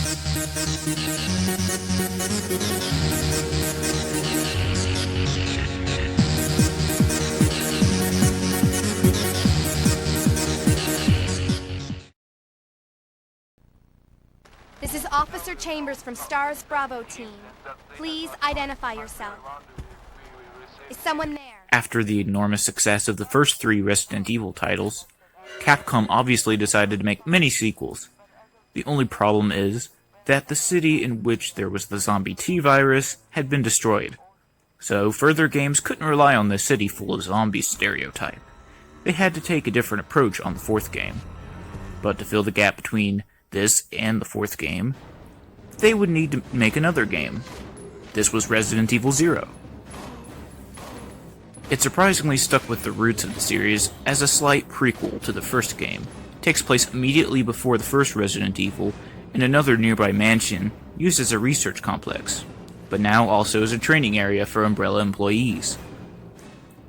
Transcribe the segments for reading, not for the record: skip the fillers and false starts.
This is Officer Chambers from STARS Bravo team. Please identify yourself. Is someone there? After the enormous success of the first 3 Resident Evil titles, Capcom obviously decided to make many sequels. The only problem is that the city in which there was the zombie T-virus had been destroyed, so further games couldn't rely on the city full of zombies stereotype. They had to take a different approach on the 4th game. But to fill the gap between this and the 4th game, they would need to make another game. This was Resident Evil 0. It surprisingly stuck with the roots of the series as a slight prequel to the first game. It takes place immediately before the first Resident Evil in another nearby mansion used as a research complex, but now also as a training area for Umbrella employees.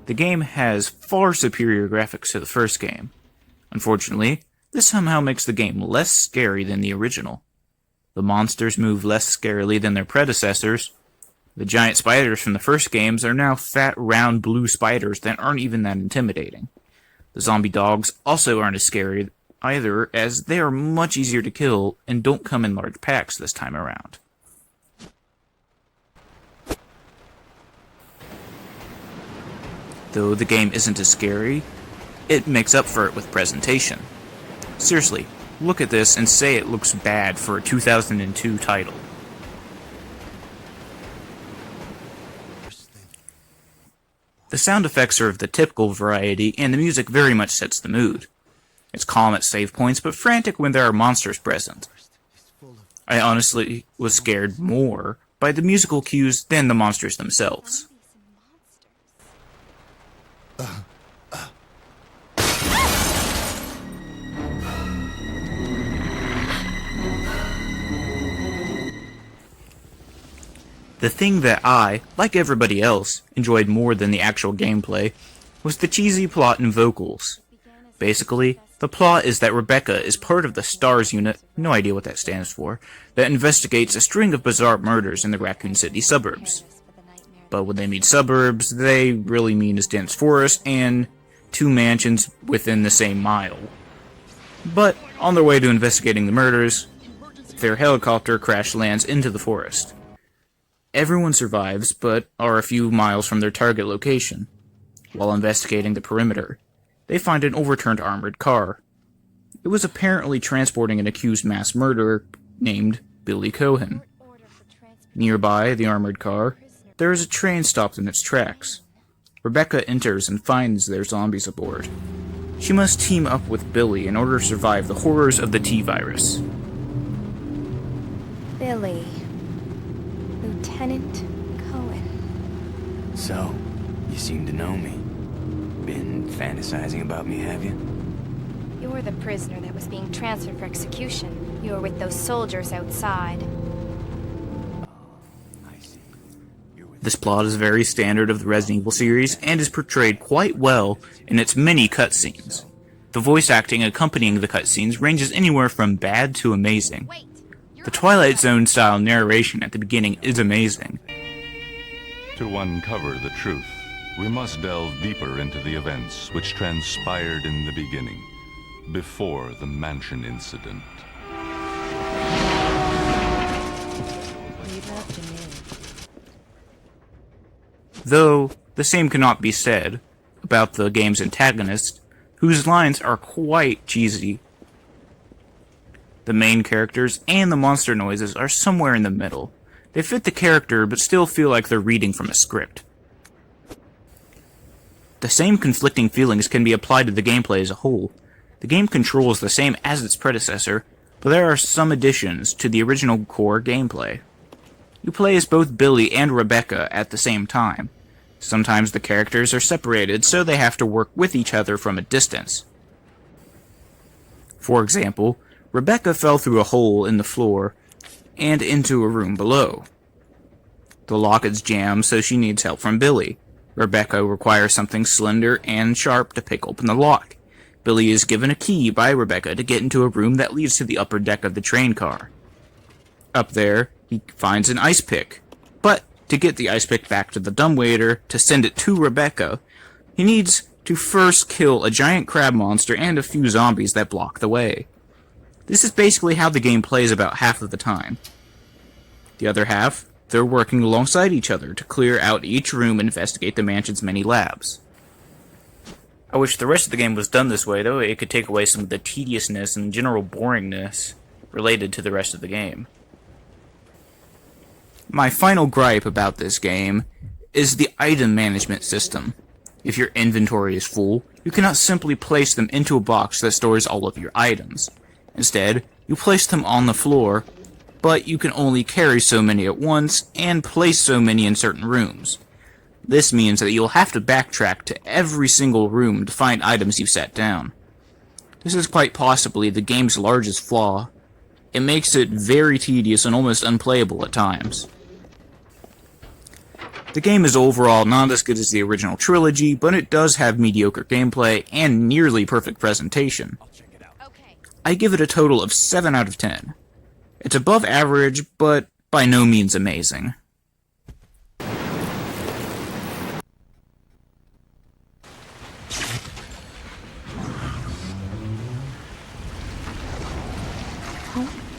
The game has far superior graphics to the first game. Unfortunately, this somehow makes the game less scary than the original. The monsters move less scarily than their predecessors. The giant spiders from the first games are now fat, round, blue spiders that aren't even that intimidating. The zombie dogs also aren't as scary either, as they are much easier to kill and don't come in large packs this time around. Though the game isn't as scary, it makes up for it with presentation. Seriously, look at this and say it looks bad for a 2002 title. The sound effects are of the typical variety, and the music very much sets the mood. It's calm at save points, but frantic when there are monsters present. I honestly was scared more by the musical cues than the monsters themselves. The thing that I, like everybody else, enjoyed more than the actual gameplay was the cheesy plot and vocals. Basically, the plot is that Rebecca is part of the STARS unit, no idea what that stands for, that investigates a string of bizarre murders in the Raccoon City suburbs. But when they mean suburbs, they really mean a dense forest and 2 mansions within the same mile. But on their way to investigating the murders, their helicopter crash lands into the forest. Everyone survives, but are a few miles from their target location. While investigating the perimeter, they find an overturned armored car. It was apparently transporting an accused mass murderer named Billy Cohen. Nearby the armored car, there is a train stopped in its tracks. Rebecca enters and finds their zombies aboard. She must team up with Billy in order to survive the horrors of the T-virus. Billy. Lieutenant Cohen. So, you seem to know me. Been fantasizing about me, have you? You're the prisoner that was being transferred for execution. You were with those soldiers outside. I see. This plot is very standard of the Resident Evil series and is portrayed quite well in its many cutscenes. The voice acting accompanying the cutscenes ranges anywhere from bad to amazing. The Twilight Zone-style narration at the beginning is amazing. To uncover the truth, we must delve deeper into the events which transpired in the beginning, before the mansion incident. Though, the same cannot be said about the game's antagonist, whose lines are quite cheesy. The main characters and the monster noises are somewhere in the middle. They fit the character, but still feel like they're reading from a script. The same conflicting feelings can be applied to the gameplay as a whole. The game control is the same as its predecessor, but there are some additions to the original core gameplay. You play as both Billy and Rebecca at the same time. Sometimes the characters are separated, so they have to work with each other from a distance. For example, Rebecca fell through a hole in the floor and into a room below. The lock is jammed, so she needs help from Billy. Rebecca requires something slender and sharp to pick open the lock. Billy is given a key by Rebecca to get into a room that leads to the upper deck of the train car. up there, he finds an ice pick. But to get the ice pick back to the dumbwaiter to send it to Rebecca, he needs to first kill a giant crab monster and a few zombies that block the way. This is basically how the game plays about half of the time. The other half, they're working alongside each other to clear out each room and investigate the mansion's many labs. I wish the rest of the game was done this way, though it could take away some of the tediousness and general boringness related to the rest of the game. My final gripe about this game is the item management system. If your inventory is full, you cannot simply place them into a box that stores all of your items. Instead, you place them on the floor, but you can only carry so many at once and place so many in certain rooms. This means that you'll have to backtrack to every single room to find items you've set down. This is quite possibly the game's largest flaw. It makes it very tedious and almost unplayable at times. The game is overall not as good as the original trilogy, but it does have mediocre gameplay and nearly perfect presentation. I give it a total of 7 out of 10. It's above average, but by no means amazing. Oh.